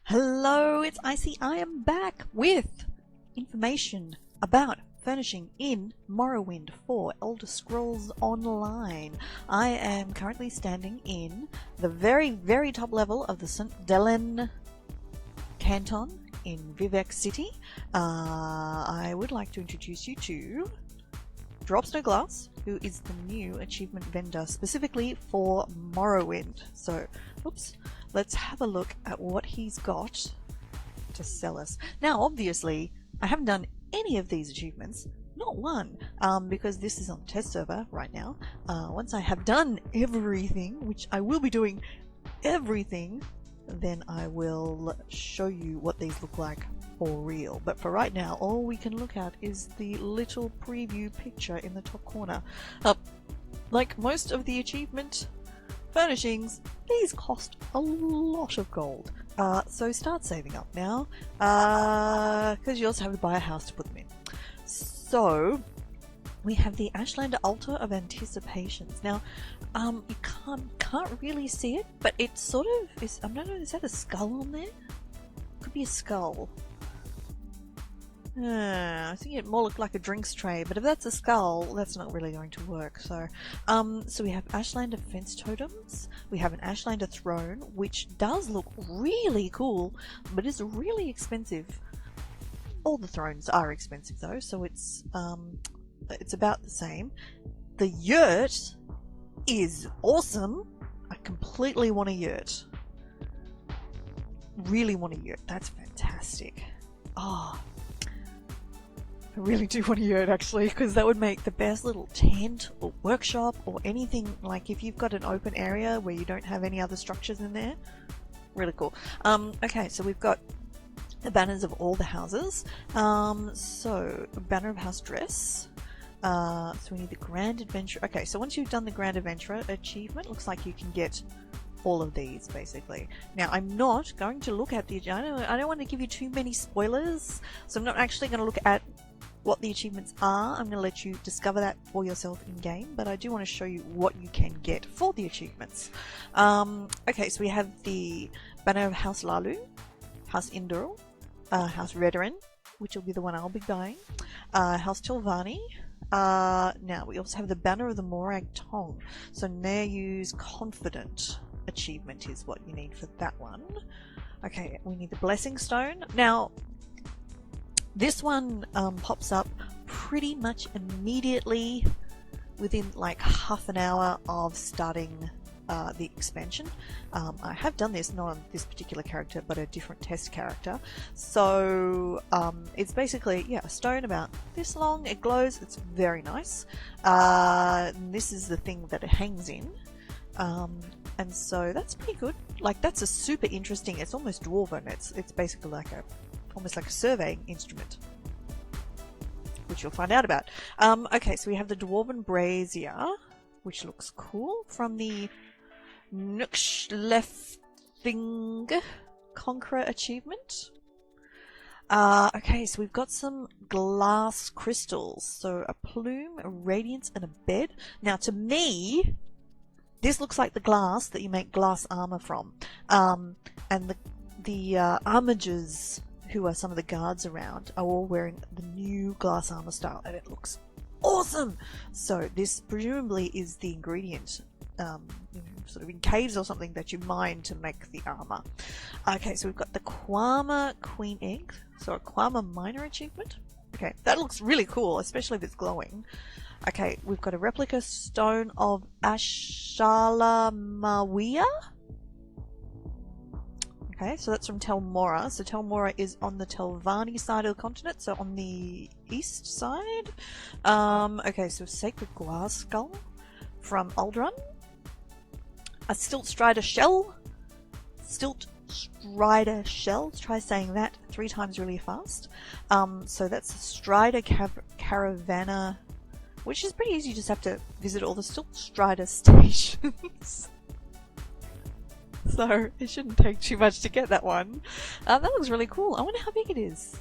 Hello, it's Icy. I am back with information about furnishing in Morrowind for Elder Scrolls Online. I am currently standing in the very, very top level of the St. Delen Canton in Vivec City. I would like to introduce you to Drops No Glass, who is the new achievement vendor specifically for Morrowind. So, let's have a look at what he's got to sell us. Now, obviously, I haven't done any of these achievements, not one, because this is on test server right now. Once I have done everything, which I will be doing everything, then I will show you what these look like for real. But for right now, all we can look at is the little preview picture in the top corner. Like most of the achievement furnishings, these cost a lot of gold. So start saving up now, because you also have to buy a house to put them in. So we have the Ashlander Altar of Anticipations. Now, you can't really see it, but it sort of is. I don't know. Is that a skull on there? Could be a skull. I think it more looked like a drinks tray, but if that's a skull, that's not really going to work. So, so we have Ashlander fence totems. We have an Ashlander throne, which does look really cool, but is really expensive. All the thrones are expensive though, so it's about the same. The yurt is awesome. I completely want a yurt. Really want a yurt. That's fantastic. Oh, I really do want a yurt actually, because that would make the best little tent or workshop or anything. Like if you've got an open area where you don't have any other structures in there. Really cool. Okay, so we've got the banners of all the houses. So banner of house dress. So we need the Grand Adventure. Okay, so once you've done the Grand Adventurer achievement, looks like you can get all of these basically. Now I'm not going to look at the. I don't want to give you too many spoilers, so I'm not actually going to look at what the achievements are. I'm going to let you discover that for yourself in game, but I do want to show you what you can get for the achievements. Okay, so we have the banner of House Lalu, House Induril, House Redarin, which will be the one I'll be buying, House Tilvani. Now we also have the banner of the Morag Tong. So Neru's Confident achievement is what you need for that one. Okay, we need the Blessing Stone. Now this one pops up pretty much immediately within like half an hour of starting the expansion. I have done this, not on this particular character, but a different test character. So it's basically, yeah, a stone about this long. It glows. It's very nice. This is the thing that it hangs in. And so that's pretty good. Like that's a super interesting. It's almost dwarven. It's basically like almost like a surveying instrument, which you'll find out about. Okay, so we have the Dwarven Brazier, which looks cool, from the Nukschlefting Conqueror achievement. Okay, so we've got some glass crystals. So a plume, a radiance, and a bed. Now to me, this looks like the glass that you make glass armor from. And the armigers, who are some of the guards around, are all wearing the new glass armor style, and it looks awesome. So this presumably is the ingredient, sort of in caves or something, that you mine to make the armor. Okay, so we've got the Quama Queen Egg, so a Quama Miner achievement. Okay, that looks really cool, especially if it's glowing. Okay, we've got a replica stone of Ashalamawia. Okay, so that's from Tel Mora. So Tel Mora is on the Telvanni side of the continent, so on the east side. Okay, so Sacred Glass Skull from Aldrun. A Stilt Strider Shell. Stilt Strider Shell. Try saying that 3 times really fast. So that's a Strider Caravana, which is pretty easy. You just have to visit all the Stilt Strider stations. So it shouldn't take too much to get that one. That looks really cool. I wonder how big it is.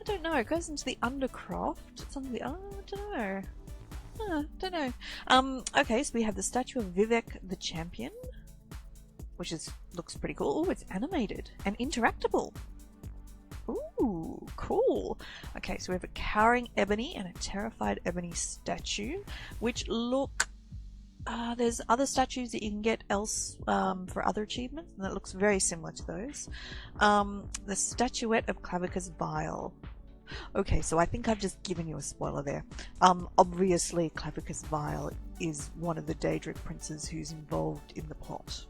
I don't know. It goes into the Undercroft. It's on the... I don't know. Don't know. Okay, so we have the statue of Vivec the Champion. which looks pretty cool. Oh, it's animated and interactable. Ooh, cool. Okay, so we have a cowering ebony and a terrified ebony statue, which look... there's other statues that you can get else for other achievements, and that looks very similar to those. The statuette of Clavicus Vile. Okay, so I think I've just given you a spoiler there. Obviously, Clavicus Vile is one of the Daedric princes who's involved in the plot,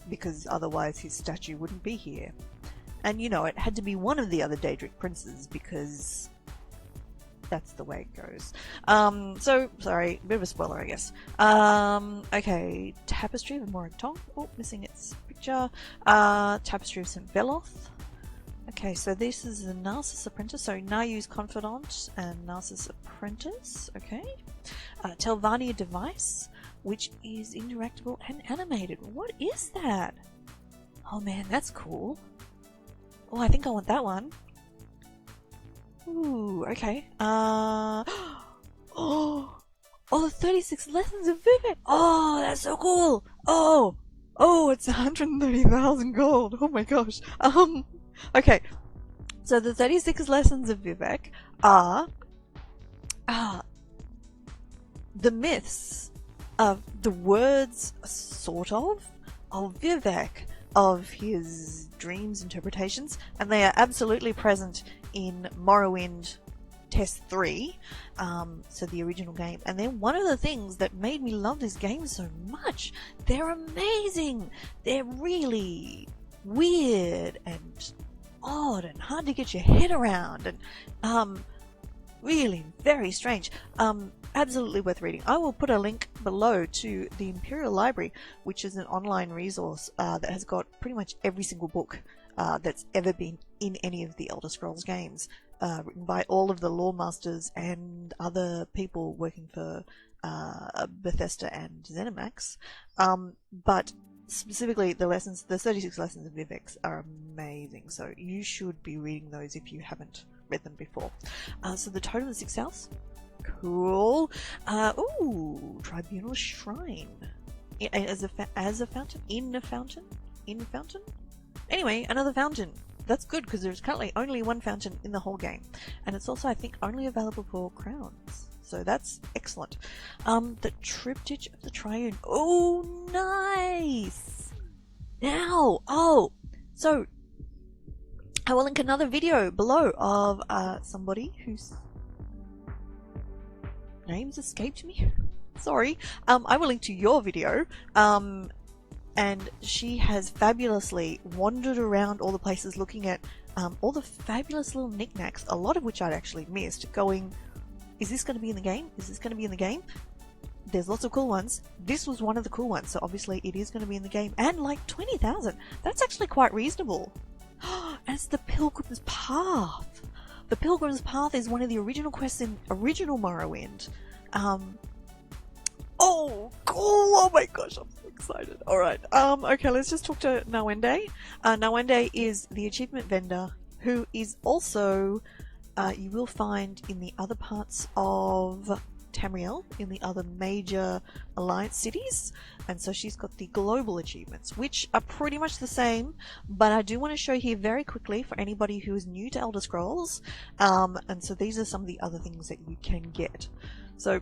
because otherwise his statue wouldn't be here. And you know, it had to be one of the other Daedric princes because that's the way it goes. So, sorry, a bit of a spoiler, I guess. Okay, Tapestry of Morrowind. Oh, missing its picture. Tapestry of St. Veloth. Okay, so this is the Narcissus Apprentice. So, Nayu's Confidant and Narcissus Apprentice. Okay. Telvania Device, which is interactable and animated. What is that? Oh man, that's cool. Oh, I think I want that one. Ooh, okay. Oh, the 36 Lessons of Vivec. Oh, that's so cool. Oh, it's 130,000 gold. Oh my gosh. Okay. So the 36 Lessons of Vivec are the myths of the words, sort of Vivec, of his dreams, interpretations, and they are absolutely present in Morrowind Test 3, so the original game. And then one of the things that made me love this game so much, they're amazing! They're really weird and odd and hard to get your head around, and really very strange. Absolutely worth reading. I will put a link below to the Imperial Library, which is an online resource that has got pretty much every single book that's ever been in any of the Elder Scrolls games, written by all of the lore masters and other people working for Bethesda and ZeniMax. But specifically the 36 Lessons of Vivec are amazing, so you should be reading those if you haven't read them before. So the Totem of the Sixth House. Cool. Ooh, Tribunal Shrine. As a fountain? In a fountain? In a fountain? Anyway, another fountain. That's good, because there's currently only one fountain in the whole game. And it's also, I think, only available for crowns. So that's excellent. The Triptych of the Triune. Oh, nice! Now! Oh! So, I will link another video below of somebody whose names escaped me. Sorry. I will link to your video. And she has fabulously wandered around all the places looking at all the fabulous little knickknacks, a lot of which I'd actually missed, going, is this going to be in the game? Is this going to be in the game? There's lots of cool ones. This was one of the cool ones, so obviously it is going to be in the game. And like 20,000. That's actually quite reasonable. And it's the Pilgrim's Path. The Pilgrim's Path is one of the original quests in original Morrowind. Oh, cool! Oh my gosh, I'm so excited. Alright, okay, let's just talk to Nawende. Nawende is the achievement vendor, who is also, you will find in the other parts of Tamriel, in the other major Alliance cities, and so she's got the global achievements, which are pretty much the same, but I do want to show here very quickly for anybody who is new to Elder Scrolls, and so these are some of the other things that you can get. So,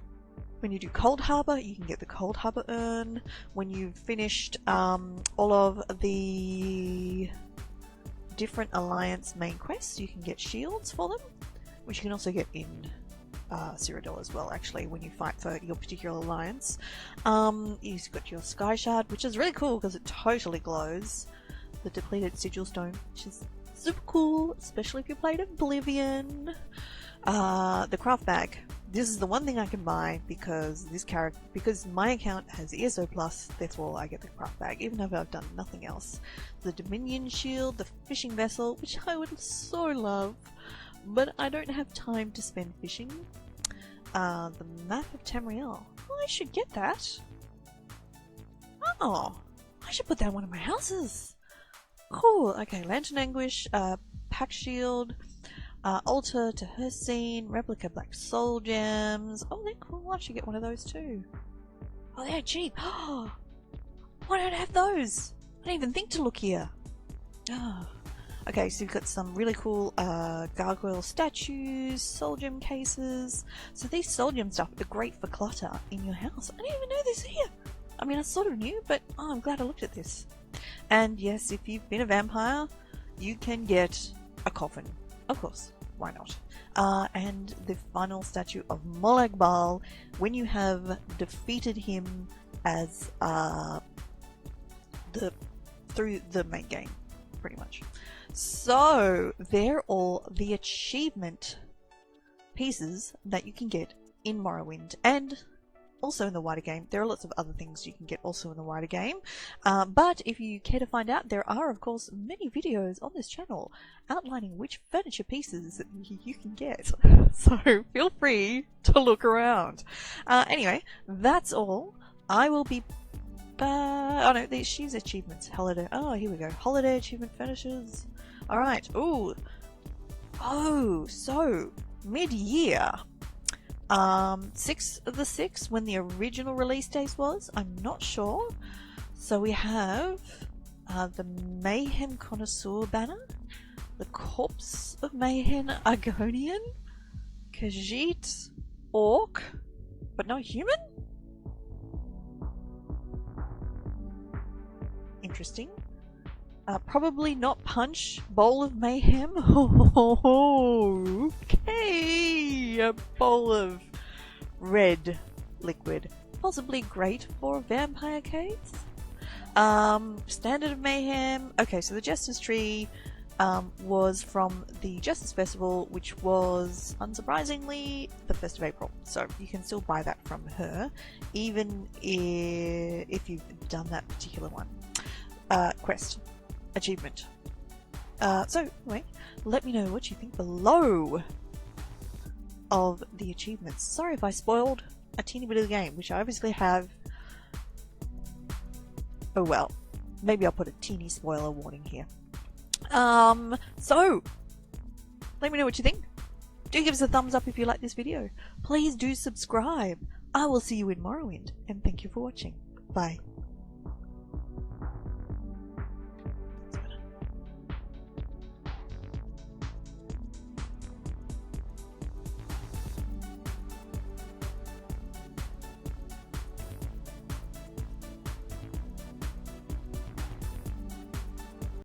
when you do Cold Harbor, you can get the Cold Harbor urn. When you've finished all of the different Alliance main quests, you can get shields for them, which you can also get in Cyrodiil as well, actually, when you fight for your particular Alliance. You've got your Sky Shard, which is really cool because it totally glows. The depleted Sigil Stone, which is super cool, especially if you played Oblivion. The Craft Bag. This is the one thing I can buy because because my account has ESO Plus, therefore I get the Craft Bag, even if I've done nothing else. The Dominion Shield, the Fishing Vessel, which I would so love, but I don't have time to spend fishing. The Map of Tamriel. Oh, I should get that. Oh, I should put that in one of my houses. Cool. Okay, Lantern Anguish, Pack Shield, Altar to Hercene, Replica Black Soul Gems. Oh, they're cool. I should get one of those too. Oh, they're cheap. Oh, why don't I have those? I didn't even think to look here. Oh. Okay, so you've got some really cool gargoyle statues, soul gem cases. So these soul gem stuff are great for clutter in your house. I didn't even know this here. I mean, I sort of knew, but oh, I'm glad I looked at this. And yes, if you've been a vampire, you can get a coffin. Of course, why not? And the final statue of Molag Bal, when you have defeated him as through the main game, pretty much. So they're all the achievement pieces that you can get in Morrowind, and also in the wider game. There are lots of other things you can get also in the wider game, but if you care to find out, there are of course many videos on this channel outlining which furniture pieces you can get, so feel free to look around. Anyway, that's all. I will be oh no, she's achievements. Holiday. Oh, here we go. Holiday achievement finishes. Alright. Ooh. Oh, so mid-year. 6 of the 6 when the original release date was. I'm not sure. So we have the Mayhem Connoisseur banner, the Corpse of Mayhem Argonian, Khajiit Orc, but no human? Interesting. Probably not Punch, Bowl of Mayhem. Okay, a bowl of red liquid. Possibly great for a vampire case. Standard of Mayhem. Okay, so the Jester's Tree was from the Justice Festival, which was, unsurprisingly, the 1st of April. So you can still buy that from her, even if you've done that particular one. Quest. Achievement. So, anyway, let me know what you think below of the achievements. Sorry if I spoiled a teeny bit of the game, which I obviously have. Oh well, maybe I'll put a teeny spoiler warning here. So, let me know what you think. Do give us a thumbs up if you like this video. Please do subscribe. I will see you in Morrowind, and thank you for watching. Bye.